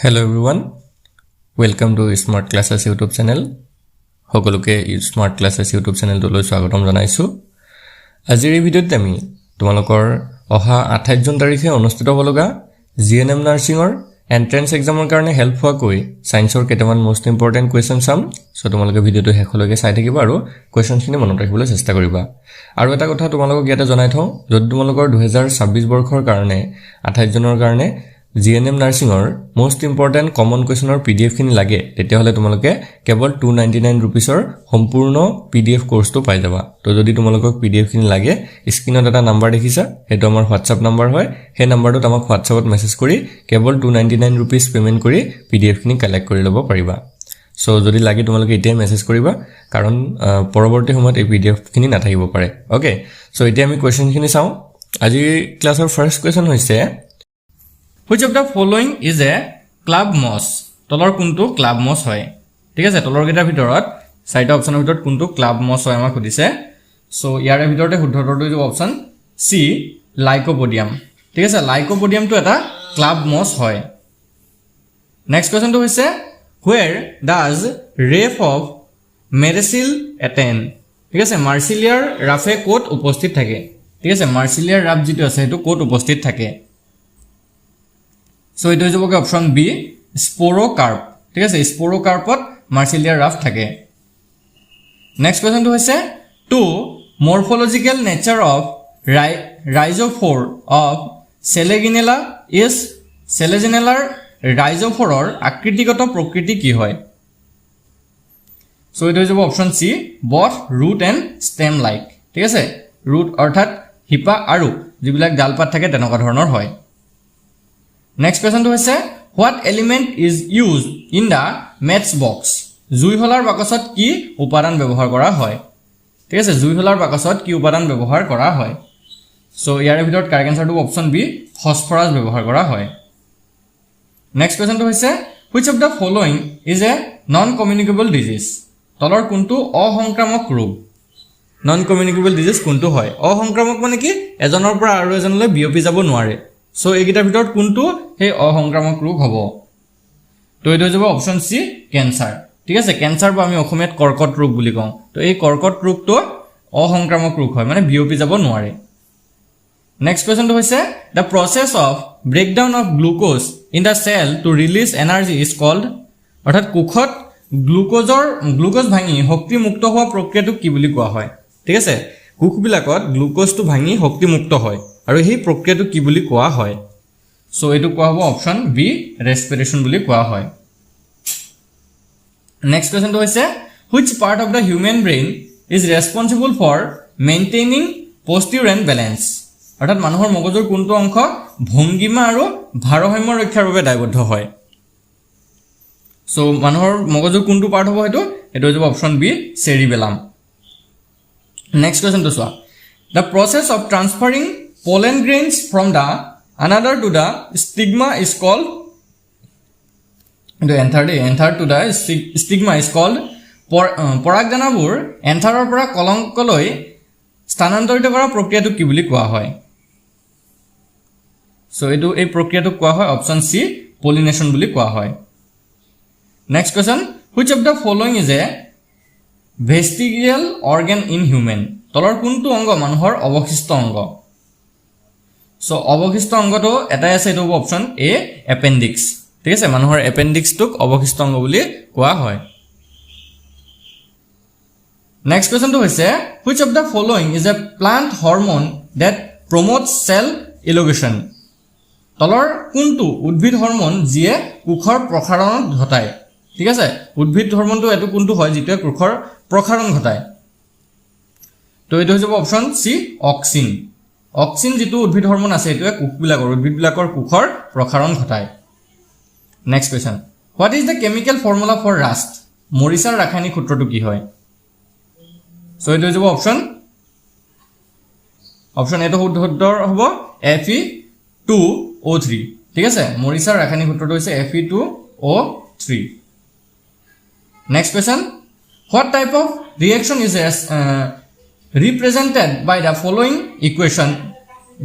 Hello everyone, welcome to Smart Classes YouTube channel. সকলোকে Smart Classes YouTube channel লৈ স্বাগতম জনাইছো। আজিৰ এই ভিডিঅ'ত আমি তোমালোকৰ অহা 28 জুন তাৰিখে অনুষ্ঠিত হ'ব লগা জিএনএম নাৰ্ছিঙৰ এন্ট্ৰেন্স এক্সামৰ কাৰণে হেল্প হোৱাকৈ সায়েন্সৰ কেইটামান মোষ্ট ইম্পৰ্টেন্ট কোৱেশ্চন চাম। সো তোমালোকে ভিডিঅ'টো শেষলৈকে চাই থাকিবা আৰু কোৱেশ্চনখিনি মনত ৰাখিবলৈ চেষ্টা কৰিবা। আৰু এটা কথা তোমালোকক ইয়াতে জনাই থওঁ, যদি তোমালোকৰ 2026 বৰ্ষৰ কাৰণে 28 জুনৰ কাৰণে জিএনএম নাৰ্ছিঙৰ মোষ্ট ইম্পৰ্টেন্ট কমন কুৱেশ্যনৰ পিডিএফ খিনি লাগে, তেতিয়াহ'লে তোমালোকে কেৱল 299 ৰুপিছৰ সম্পূৰ্ণ পিডিএফ কোৰ্সটো পাই যাবা। তো যদি তোমালোকক পিডিএফ খিনি লাগে, স্ক্ৰিনত এটা নাম্বাৰ দেখিছা, সেইটো আমাৰ হোৱাটছআপ নাম্বাৰ হয়। সেই নাম্বাৰটোত আমাক হোৱাটছআপত মেছেজ কৰি কেৱল 299 ৰুপিছ পেমেন্ট কৰি পিডিএফ খিনি কালেক্ট কৰি ল'ব পাৰিবা। সো যদি লাগে তোমালোকে এতিয়া মেছেজ কৰিবা, কাৰণ পৰৱৰ্তী সময়ত এই পিডিএফ খিনি নাথাকিব পাৰে। ওকে, সো এতিয়া আমি কোৱেশ্চন খিনি চাওঁ। আজি ক্লাছৰ ফাৰ্স্ট কোৱেশ্চন হৈছে Which of the following is a club moss? তলৰ কোনটো ক্লাব মছ হয়? ঠিক আছে, তলৰ কেইটাৰ ভিতৰত চাৰিটা অপচনৰ ভিতৰত কোনটো ক্লাব মছ হয় আমাক সুধিছে। সো ইয়াৰ ভিতৰতে শুদ্ধ উত্তৰটো হ'ব অপচন সি, লাইকোপডিয়াম। ঠিক আছে, লাইকোপডিয়ামটো এটা ক্লাব মছ হয়। নেক্সট কোৱেশ্চনটো হৈছে Where does Rafe of Marseille attend? ঠিক আছে, মাৰ্চিলিয়াৰ ৰাফে ক'ত উপস্থিত থাকে? ঠিক আছে, মাৰ্চিলিয়াৰ ৰাফ যিটো আছে সেইটো ক'ত উপস্থিত থাকে? সো এটা হইছে অপশন বি, স্পোৰোকাৰ্প। ঠিক আছে, স্পোৰোকাৰ্পত মাৰ্চিলিয়াৰ ৰাফ থাকে। নেক্সট কোৱেশ্চনটো হৈছে to morphological nature of rhizophore of Selaginella is সেলেজিনেলাৰ ৰাইজোফোৰৰ আকৃতিগত প্ৰকৃতি কি হয়? সো এটা হইছে option C, both root and stem like. ঠিক আছে, ৰুট অৰ্থাৎ হিপা আৰু যিবিলাক ডালপাত থাকে তেনেকুৱা ধৰণৰ হয়। নেক্সট কোৱেশ্চনটো হৈছে what element is use in the matchbox? জুইশলাৰ বাকচত কি উপাদান ব্যৱহাৰ কৰা হয়? ঠিক আছে, জুইশলাৰ বাকচত কি উপাদান ব্যৱহাৰ কৰা হয়? সো ইয়াৰ ভিতৰত কাৰেক্ট আনসাৰটো অপশন বি, ফসফৰাছ ব্যৱহাৰ কৰা হয়। নেক্সট কোৱেশ্চনটো হৈছে which of the following is A non communicable disease? তলৰ কোনটো অসংক্ৰামক ৰোগ? নন কমিউনিকেবল ডিজিজ কোনটো হয়? অসংক্ৰামক মানে কি এজনৰ পৰা আৰু এজনলৈ বিয়পি যাব নোৱাৰে। সো এইকেইটাৰ ভিতৰত কোনটো সেই অসংক্ৰামক ৰোগ হ'ব? তো এইটো হৈ যাব অপশন সি, কেঞ্চাৰ। ঠিক আছে, কেঞ্চাৰ বা আমি অসমীয়াত কৰ্কট ৰোগ বুলি কওঁ। তো এই কৰ্কট ৰোগটো অসংক্ৰামক ৰোগ হয়, মানে বিয়পি যাব নোৱাৰে। নেক্সট কুৱেশ্যনটো হৈছে the process of breakdown of glucose in the cell to release energy is called. অৰ্থাৎ কোষত গ্লুক'জ ভাঙি শক্তি মুক্ত হোৱা প্ৰক্ৰিয়াটোক কি বুলি কোৱা হয়? ঠিক আছে, কোষবিলাকত গ্লুক'জটো ভাঙি শক্তি মুক্ত হয় আৰু সেই প্ৰক্ৰিয়াটো কি বুলি কোৱা হয়? সো এইটো কোৱা হ'ব অপশন বি, ৰেস্পিৰেশ্যন বুলি কোৱা হয়। নেক্সট কুৱেশ্যনটো হৈছে which part of the human brain is responsible for maintaining posture and balance? অৰ্থাৎ মানুহৰ মগজুৰ কোনটো অংশ ভংগিমা আৰু ভাৰসাম্য ৰক্ষাৰ বাবে দায়বদ্ধ হয়? সো মানুহৰ মগজুৰ কোনটো পাৰ্ট হ'ব এইটো হৈ যাব অপশন বি, চেৰিবেলাম। নেক্সট কুৱেশ্যনটো চোৱা the process of transferring pollen grains from the another to the stigma is called the anther to the stigma is called পৰাগদানাবোৰ এন্থাৰৰ পৰা কলংকলৈ স্থানান্তৰিত কৰা প্ৰক্ৰিয়াটো কি বুলি কোৱা হয়? সো এইটো এই প্ৰক্ৰিয়াটোক কোৱা হয় অপশন সি, পলিনেশ্যন বুলি কোৱা হয়। Next question which of the following is a vestigial organ in human? তলৰ কোনটো অংগ মানুহৰ অৱশিষ্ট অংগ? সো অৱশিষ্ট অংগটো এটাই আছে, এইটো হ'ব অপশন এ, এপেণ্ডিক্স। ঠিক আছে, মানুহৰ এপেণ্ডিক্সটোক অৱশিষ্ট অংগ বুলি কোৱা হয়। নেক্সট কুৱেশ্যনটো হৈছে which of the following is a plant hormone that promotes cell elongation? তলৰ কোনটো উদ্ভিদ হৰম'ন যিয়ে কোষৰ প্ৰসাৰণ ঘটায়? ঠিক আছে, উদ্ভিদ হৰম'নটো এইটো কোনটো হয় যিটোৱে কোষৰ প্ৰসাৰণ ঘটায়? তো এইটো হৈ যাব অপশন সি, অক্সিন। অক্সিন যিটো উদ্ভিদ হৰম'ন আছে এইটোৱে উদ্ভিদবিলাকৰ কোষৰ প্ৰসাৰণ ঘটায়। Next question what is the chemical formula for rust? মৰিচাৰ ৰাসায়নিক সূত্ৰটো কি হয়? সো এইটো হৈ যাব অপশন এটো শুদ্ধ উত্তৰ হ'ব Fe2O3। ঠিক আছে, মৰিচাৰ ৰাসায়নিক সূত্ৰটো হৈছে Fe2O3। Next question what type of reaction is represented by the following equation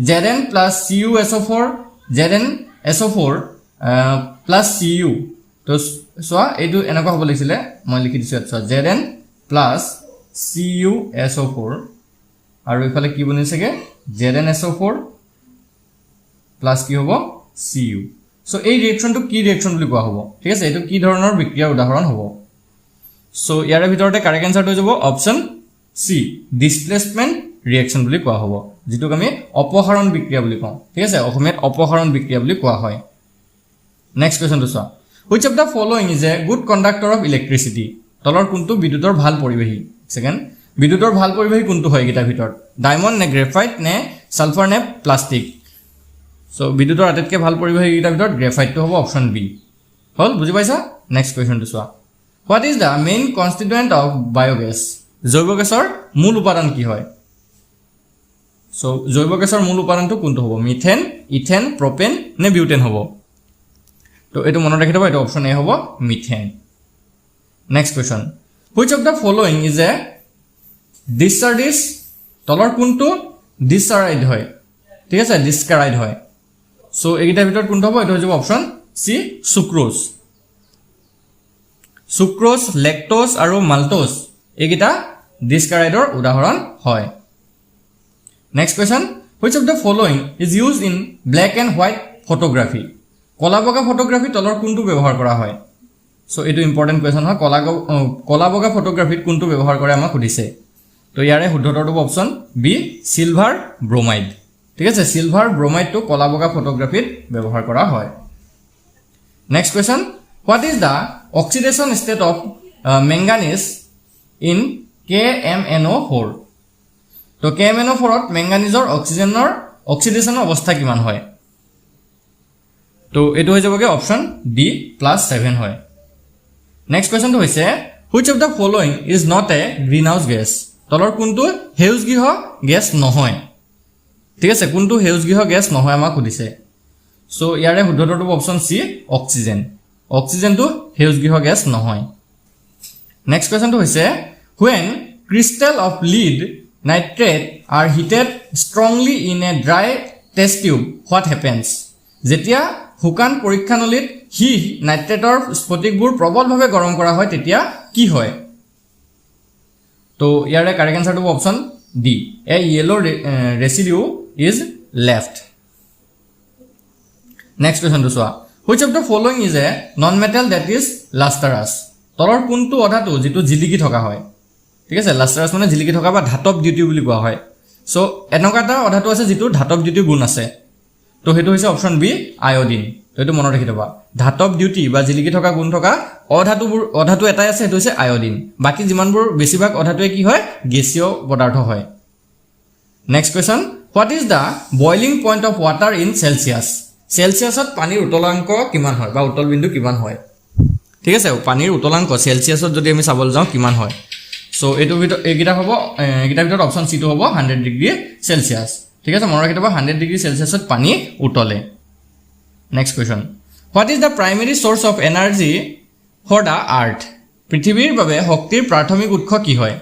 Zn plus CuSO4 Zn SO4 plus Cu তো চোৱা এইটো এনেকুৱা হ'ব লাগিছিলে মই লিখি দিছোঁ চোৱা Zn প্লাছ CuSO4 আৰু ইফালে কি বনিছেগে ZnSO4 প্লাছ কি হ'ব Cu সো এই ৰিয়েকচনটো কি ৰিয়েকচন বুলি কোৱা হ'ব ঠিক আছে এইটো কি ধৰণৰ বিক্ৰিয়াৰ উদাহৰণ হ'ব সো ইয়াৰ ভিতৰতে কাৰেক্ট আনসাৰটো হৈ যাব অপচন সি ডিসপ্লেসমেন্ট ৰিয়েকচন বুলি কোৱা হ'ব যেটো আমি অপহৰণ বিক্ৰিয়া বুলি কওঁ ঠিক আছে অসমীয়াত অপহৰণ বিক্ৰিয়া বুলি কোৱা হয় নেক্সট কোৱেশ্চনটো চোৱা which of the following is a good conductor of electricity তলৰ কোনটো বিদ্যুতৰ ভাল পৰিবাহী সেকেন্ড বিদ্যুতৰ ভাল পৰিবাহী কোনটো হয় গিটাৰ ভিতৰত ডায়মণ্ড নে গ্ৰেফাইট নে সালফাৰ নে প্লাষ্টিক সো বিদ্যুতৰ আটাইতকৈ ভাল পৰিবাহী গিটাৰ ভিতৰত গ্ৰেফাইটটো হ'ব অপচন বি হল বুজি পাইছা নেক্সট কোৱেশ্চনটো চোৱা what is the main constituent of biogas জৈৱ গেছৰ মূল উপাদান কি হয় সো জৈৱ গেছৰ মূল উপাদানটো কোনটো হ'ব মিথেন ইথেন প্ৰপেন নে বিউটেন হ'ব তো এটো মনত ৰাখি থবা এটো অপচন এ হ'ব methane next question which of the following is a disaccharide তলৰ কোনটো ডিসচাৰাইড হয় ঠিক আছে ডিসচাৰাইড হয় সো এইটাৰ ভিতৰত কোনটো হ'ব এটো হৈ যাব অপচন সি সুক্ৰোজ সুক্ৰোজ লেক্টোজ আৰু মাল্টোজ এইটা ডিসচাৰাইডৰ উদাহৰণ হয় next question which of the following is used in black and white photography কলা বগা ফটোগ্ৰাফি তলৰ কোনটো ব্যৱহাৰ কৰা হয় সো এটো ইম্পৰ্টেন্ট কোৱেশ্চন হয় কলা বগা ফটোগ্ৰাফিত কোনটো ব্যৱহাৰ কৰে আমাক সুধিছে তো ইয়াৰে শুদ্ধটো অপচন বি সিলভাৰ ব্ৰোমাইড ঠিক আছে সিলভাৰ ব্ৰোমাইডটো কলা বগা ফটোগ্ৰাফিত ব্যৱহাৰ কৰা হয় next question what is the oxidation state of manganese in KMNO4 তো KMNO4 ত ম্যাঙ্গানিজৰ অক্সিডেশনৰ অৱস্থা কিমান হয় তো এটো হৈ যাবগে অপচন ডি +7 হয় নেক্সট কোৱেশ্চনটো হৈছে which of the following is not a greenhouse gas তলৰ কোনটো হেউজগৃহ গ্যাস নহয় ঠিক আছে কোনটো হেউজগৃহ গ্যাস নহয় আমাক সুধিছে সো ইয়াৰে শুদ্ধটো অপচন সি অক্সিজেন অক্সিজেনটো হেউজগৃহ গ্যাস নহয় নেক্সট কোৱেশ্চনটো হৈছে when crystal of lead nitrate are heated strongly in a dry test tube what happens যেতিয়া হুকান পৰীক্ষানলীত হি নাইট্ৰেটৰ স্ফটিকবোৰ প্ৰবলভাৱে গৰম কৰা হয় তেতিয়া কি হয় তো ইয়াৰে কাৰেক্ট আনসাৰটো option D a yellow residue is left next question to soa which of the following is a non metal that is lustrous তলৰ কোনটো অধাতু যেটো জিলিকি থকা হয় ঠিক আছে lustrous মানে জিলিকি থকা বা ধাতব দ্যুতি বুলি কোৱা হয় সো এনেকাটা অধাতু আছে যেটো ধাতব দ্যুতি গুণ আছে তো হেতু হৈছে অপচন বি আয়োডিন তো এটো মনত ৰাখি থবা ধাতব দ্যুতি বা জিলিকি থকা গুণ থকা অধাতু এটাই আছে হেতু হৈছে আয়োডিন বাকি যিমানবোৰ বেছিভাগ অধাতুৱে কি হয় গেছীয় পদাৰ্থ হয় next question what is the boiling point of water in celsius সেলসিয়াসত পানীৰ উতলাংক কিমান হয় বা উতল বিন্দু কিমান হয় ঠিক আছে পানীৰ উতলাংক সেলসিয়াসত যদি আমি চাবল যাও কিমান হয় সো এটো এগিটা হ'ব এগিটা ভিতৰত অপচন সি টো হ'ব 100 ডিগ্ৰী সেলসিয়াস ঠিক আছে মনত ৰাখি থবা 100 ডিগ্ৰী সেলসিয়াসত পানী উতলে next question what is the primary source of energy for the earth পৃথিৱীৰ বাবে শক্তিৰ প্ৰাথমিক উৎস কি হয়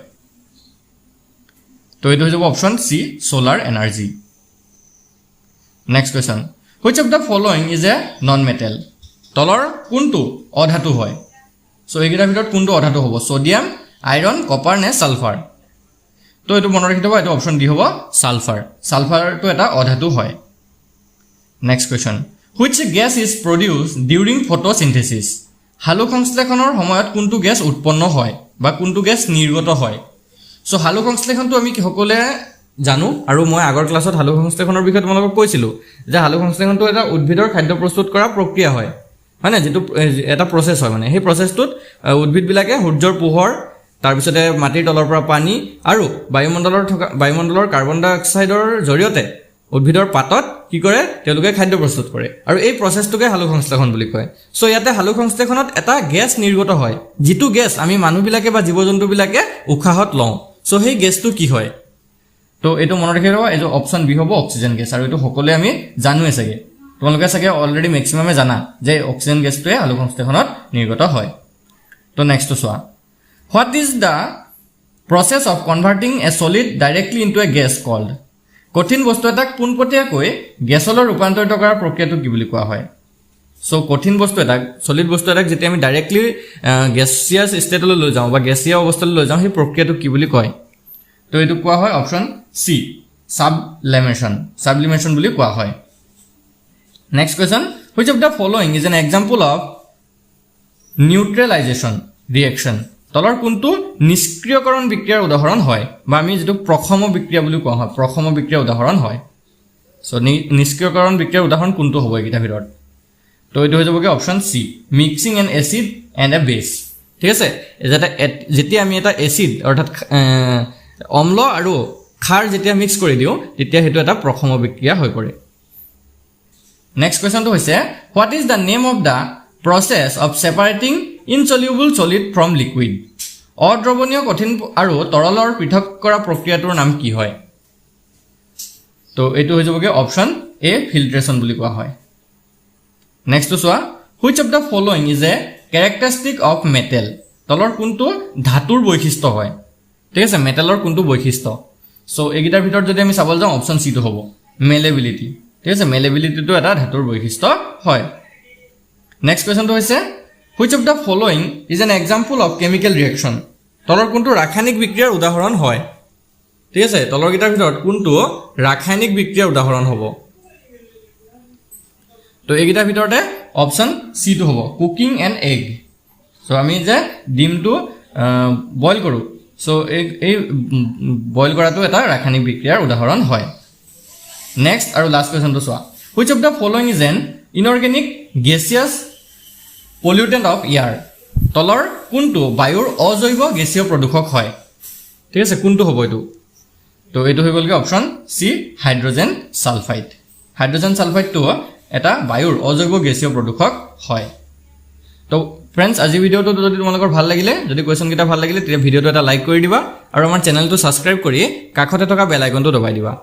তো এটো হৈ যাব option C solar energy next question which of the following is a non metal তলৰ কোনটো অধাতু হয় সো এইগিটাৰ ভিতৰত কোনটো অধাতু হ'ব সোডিয়াম আইৰন কপাৰ নে সালফাৰ তো এটো মনত ৰাখি থবা এটো অপচন ডি হ'ব সালফাৰ সালফাৰটো এটা অধাতু হয় next question which gas is produced during photosynthesis হালু সংশ্লেষণৰ সময়ত কোনটো গ্যাস উৎপন্ন হয় বা কোনটো গ্যাস নিৰ্গত হয় সো হালু সংশ্লেষণটো আমি কি সকলে জানো আৰু মই আগৰ ক্লাছত হালু সংশ্লেষণৰ বিষয়ে তোমালোকক কৈছিলো যে হালু সংশ্লেষণটো এটা উদ্ভিদৰ খাদ্য প্ৰস্তুত কৰা প্ৰক্ৰিয়া হয় মানে যেটো এটা প্ৰসেস হয় মানে সেই প্ৰসেসটোত উদ্ভিদ বিলাকে সূৰ্যৰ পোহৰ তাৰ পিছতে মাটিৰ তলৰ পৰা পানী আৰু বায়ুমণ্ডলৰ কাৰ্বন ডাই অক্সাইডৰ জৰিয়তে উদ্ভিদৰ পাতত কি কৰে তেওঁলোকে খাদ্য প্ৰস্তুত কৰে আৰু এই প্ৰসেসটোকে হালু সংশ্লেষণ বুলি কয় সো ইয়াতে হালু সংশ্লেষণত এটা গ্যাস নিৰ্গত হয় যেটো গ্যাস আমি মানুহ বিলাকে বা জীৱ-জন্তু বিলাকে উখাহত লওঁ সো সেই গ্যাসটো কি হয় তো এটো মনত ৰাখি ৰাখবা এটো অপচন বি হ'ব অক্সিজেন গ্যাস আৰু এটো সকলোৱে আমি জানোৱে চাগে তোমালোকে চাগে অলৰেডি ম্যাক্সিমামে জানা যে অক্সিজেন গ্যাসটোৱে হালু সংশ্লেষণত নিৰ্গত হয় তো নেক্সট চোৱা what is the process of converting a solid directly into a gas called কঠিন বস্তু এটাক পোনপটীয়াকৈ গ্যাছলৈ ৰূপান্তৰিত কৰাৰ প্ৰক্ৰিয়াটো কি বুলি কোৱা হয় সো কঠিন বস্তু এটা সলিড বস্তু এটাক যেতিয়া আমি ডাইৰেক্টলি গেছিয়াছ ষ্টেটলৈ লৈ যাওঁ বা গেছীয় অৱস্থালৈ লৈ যাওঁ সেই প্ৰক্ৰিয়াটো কি বুলি কয় তো এইটো কোৱা হয় অপশ্যন সি সাবলিমেশ্যন বুলি কোৱা হয় next question which of the following is an example of neutralization reaction তলৰ কোনটো নিষ্ক্ৰিয়কৰণ বিক্ৰিয়াৰ উদাহৰণ হয় বা আমি যেটো প্ৰথম বিক্ৰিয়া বুলি কোৱা হয় প্ৰথম বিক্ৰিয়াৰ উদাহৰণ হয় সো নিষ্ক্ৰিয়কৰণ বিক্ৰিয়াৰ উদাহৰণ কোনটো হ'ব এইটা ভিতৰত তো এইটো হৈ যাবগে option C mixing an acid and a base ঠিক আছে যেতিয়া আমি এটা এসিড অৰ্থাৎ অম্ল আৰু ক্ষাৰ যেতিয়া মিক্স কৰি দিওঁ তেতিয়া হেতু এটা প্ৰথম বিক্ৰিয়া হৈ পৰে নেক্সট কোৱেশ্চনটো হৈছে what is the name of the process of separating insoluble solid from liquid অদ্ৰৱণীয় কঠিন আৰু তৰলৰ পৃথক কৰা প্ৰক্ৰিয়াটোৰ নাম কি হয় তো এইটো হৈ যাবগে অপশ্যন এ ফিল্ট্ৰেশ্যন বুলি কোৱা হয় নেক্সট চোৱা which of the following is a characteristic of metal তলৰ কোনটো ধাতুৰ বৈশিষ্ট্য হয় ঠিক আছে মেটেলৰ কোনটো বৈশিষ্ট্য সো এগিটাৰ ভিতৰত যদি আমি চাবলৈ যাওঁ অপশ্যন সি টো হ'ব মেলেবিলিটি ঠিক আছে মেলেবিলিটিটো এটা ধাতুৰ বৈশিষ্ট্য হয় নেক্সট কোৱেশ্চনটো হৈছে which of the following is an example of chemical reaction তলৰ কোনটো ৰাসায়নিক বিক্ৰিয়াৰ উদাহৰণ হয় ঠিক আছে তলৰ গিটাৰ ভিতৰত কোনটো ৰাসায়নিক বিক্ৰিয়াৰ উদাহৰণ হ'ব তো এইগিটাৰ ভিতৰতে অপশ্যন সি টো হ'ব কুকিং এণ্ড এগ সো আমি যে ডিমটো বইল কৰোঁ সো এই বইল কৰাটো এটা ৰাসায়নিক বিক্ৰিয়াৰ উদাহৰণ হয় নেক্সট আৰু লাষ্ট কোৱেশ্চনটো চোৱা which of the following is an inorganic gaseous pollutant of air তলৰ কোনটো বায়ুৰ অজৈব গেছীয় প্ৰদূষক হয় ঠিক আছে কোনটো হ'ব এইটো তো এইটো হৈ গ'লগে অপশ্যন সি হাইড্ৰজেন সালফাইডটো এটা বায়ুৰ অজৈব গেছীয় প্ৰদূষক হয় তো ফ্ৰেণ্ডছ আজি ভিডিঅ'টো যদি তোমালোকৰ ভাল লাগিলে যদি কোৱেশ্চন কেইটা ভাল লাগিলে তেতিয়া ভিডিঅ'টো এটা লাইক কৰি দিবা আৰু আমাৰ চেনেলটো সাবস্ক্ৰাইব কৰি কাষতে থকা বেল আইকনটো দবাই দিবা